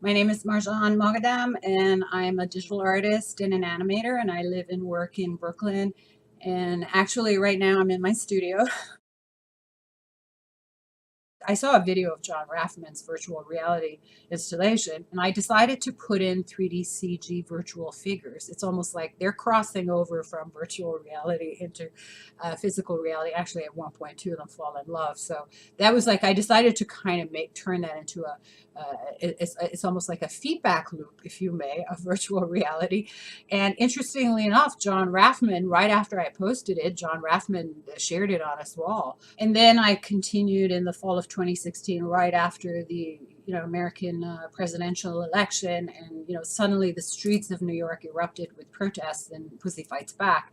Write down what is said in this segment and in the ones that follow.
My name is Marjan Moghaddam, and I'm a digital artist and an animator, and I live and work in Brooklyn. And actually, right now, I'm in my studio. I saw a video of John Raffman's virtual reality installation, and I decided to put in 3D CG virtual figures. It's almost like they're crossing over from virtual reality into physical reality. Actually, at one point, two of them fall in love. So that was like I decided to kind of turn that into it's almost like a feedback loop, if you may, of virtual reality. And interestingly enough, John Raffman, right after I posted it, John Raffman shared it on his wall. And then I continued in the fall of 2016, right after the American presidential election, and suddenly the streets of New York erupted with protests and Pussy Fights Back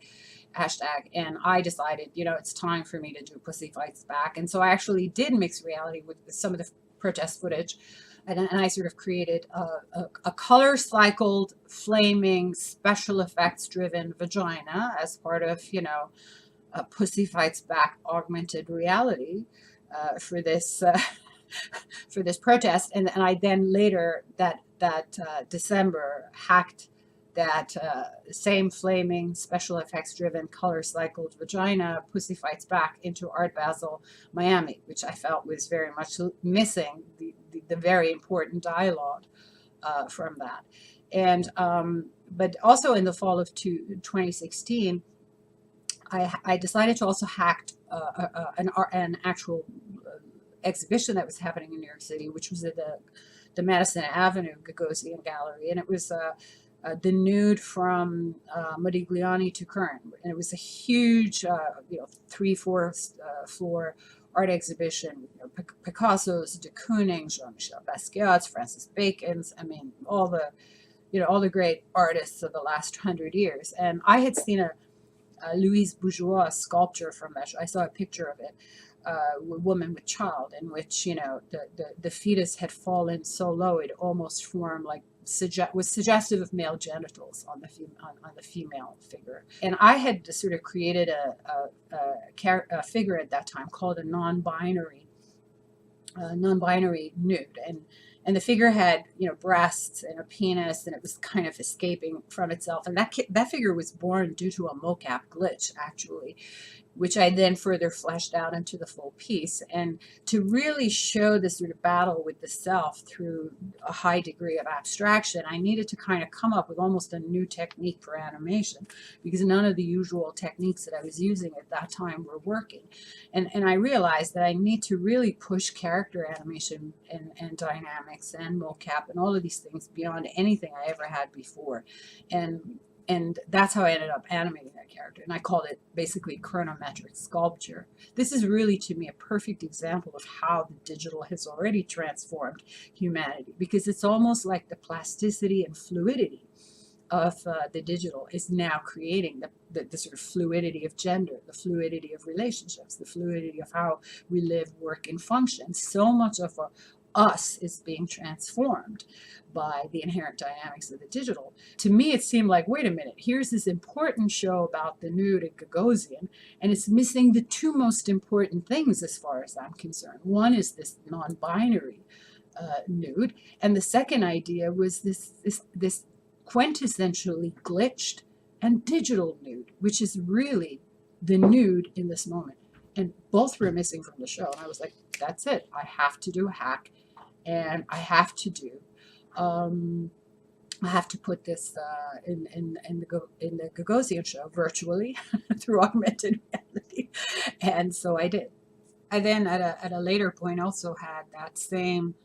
hashtag. And I decided, it's time for me to do Pussy Fights Back. And so I actually did mix reality with some of the protest footage. And I sort of created a color cycled, flaming, special effects driven vagina as part of, Pussy Fights Back augmented reality for this for this protest. And I then later that December hacked that same flaming special effects driven color cycled vagina Pussy Fights Back into Art Basel Miami, which I felt was very much missing the very important dialogue from that. And but also in the fall of 2016, I decided to also hack an actual exhibition that was happening in New York City, which was at the Madison Avenue Gagosian Gallery, and it was the nude from Modigliani to Kern, and it was a huge, 3-4 floor art exhibition. Picasso's, de Kooning, Jean-Michel Basquiat's, Francis Bacon's. I mean, all the great artists of the last 100 years. And I had seen a Louise Bourgeois sculpture from that. I saw a picture of it, a woman with child, in which the fetus had fallen so low it almost formed like was suggestive of male genitals on the female figure. And I had sort of created a figure at that time called a non-binary nude, and the figure had breasts and a penis, and it was kind of escaping from itself. And that figure was born due to a mocap glitch, actually, which I then further fleshed out into the full piece. And to really show this sort of battle with the self through a high degree of abstraction, I needed to kind of come up with almost a new technique for animation, because none of the usual techniques that I was using at that time were working. And I realized that I need to really push character animation and dynamics and mocap and all of these things beyond anything I ever had before. And that's how I ended up animating that character. And I called it basically chronometric sculpture. This is really, to me, a perfect example of how the digital has already transformed humanity, because it's almost like the plasticity and fluidity of the digital is now creating the sort of fluidity of gender, the fluidity of relationships, the fluidity of how we live, work, and function. So much of us is being transformed by the inherent dynamics of the digital. To me, it seemed like, wait a minute, here's this important show about the nude and Gagosian, and it's missing the two most important things as far as I'm concerned. One is this non-binary nude, and the second idea was this quintessentially glitched and digital nude, which is really the nude in this moment. And both were missing from the show. And I was like, that's it. I have to do a hack, and I have to do. I have to put this in the Gagosian show virtually through augmented reality, and so I did. I then at a later point also had that same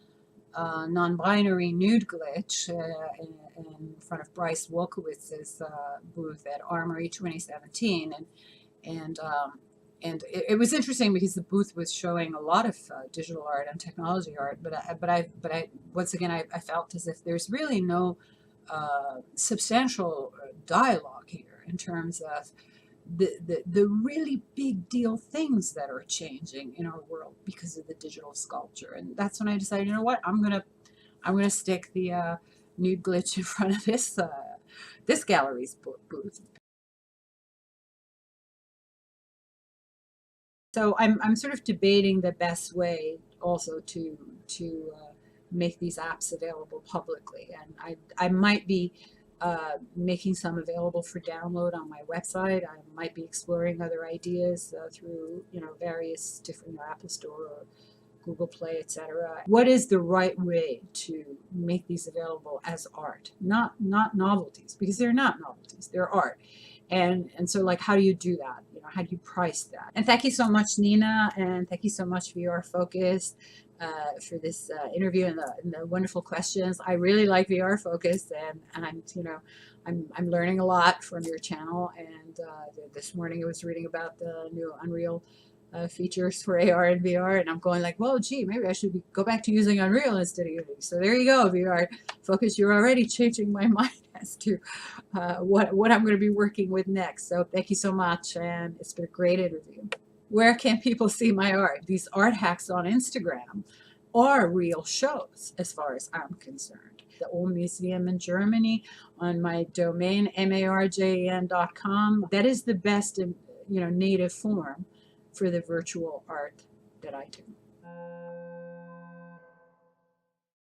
non-binary nude glitch in front of Bryce Wolkowitz's booth at Armory 2017, and it was interesting because the booth was showing a lot of digital art and technology art, but I once again I felt as if there's really no substantial dialogue here in terms of the really big deal things that are changing in our world because of the digital sculpture. And that's when I decided, you know what, I'm gonna stick the nude glitch in front of this gallery's booth. So I'm sort of debating the best way also to make these apps available publicly. And I might be making some available for download on my website. I might be exploring other ideas through, various different Apple Store or Google Play, etc. What is the right way to make these available as art? Not novelties, because they're not novelties, they're art. And so, like, how do you do that? How do you price that? And thank you so much, Nina, and thank you so much, VR Focus, for this interview and the wonderful questions. I really like VR Focus, and I'm learning a lot from your channel. And this morning I was reading about the new Unreal features for AR and VR, and I'm going like, well, gee, maybe I should go back to using Unreal instead of Unity. So there you go, VR Focus. You're already changing my mind as to what I'm going to be working with next. So thank you so much, and it's been a great interview. Where can people see my art? These art hacks on Instagram are real shows, as far as I'm concerned. The Old Museum in Germany, on my domain marjan.com. That is the best, native form for the virtual art that I do.